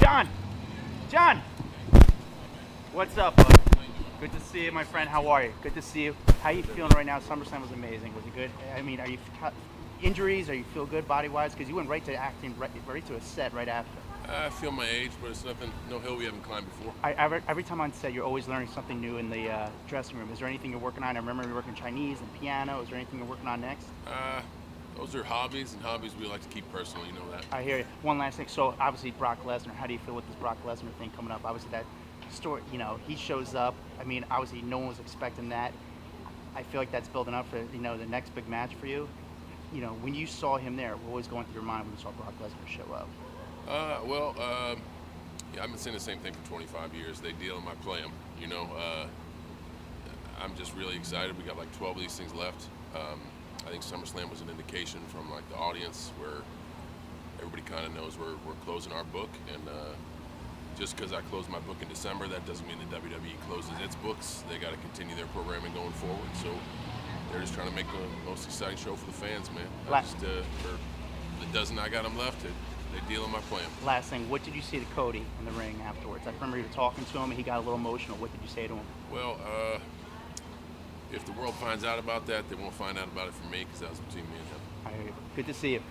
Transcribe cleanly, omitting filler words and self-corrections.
John! John! What's up, bud? Good to see you, my friend. How are you? Good to see you. How you feeling right now? SummerSlam was amazing. Was it good? I mean, are you injuries? Are you feel good body-wise? Because you went right to acting, right to a set right after. I feel my age, but it's nothing, no hill we haven't climbed before. Every time on set, you're always learning something new in the dressing room. Is there anything you're working on? I remember you working Chinese and piano. Is there anything you're working on next? Those are hobbies, and hobbies we like to keep personal, you know that. I hear you. One last thing. So, obviously, Brock Lesnar, how do you feel with this Brock Lesnar thing coming up? Obviously, that story, he shows up. I mean, obviously, no one was expecting that. I feel like that's building up for, the next big match for you. When you saw him there, what was going through your mind when you saw Brock Lesnar show up? I've been saying the same thing for 25 years. They deal them, I play them. I'm just really excited. We got like 12 of these things left. I think SummerSlam was an indication from like the audience where everybody kind of knows we're closing our book, and just because I closed my book in December, that doesn't mean the WWE closes its books. They got to continue their programming going forward. So they're just trying to make the most exciting show for the fans, man. For the dozen I got them left, they deal them, I play them. Last thing, what did you say to Cody in the ring afterwards? I remember you were talking to him and he got a little emotional. What did you say to him? Well, if the world finds out about that, they won't find out about it from me, because that was between me and him. Good to see you.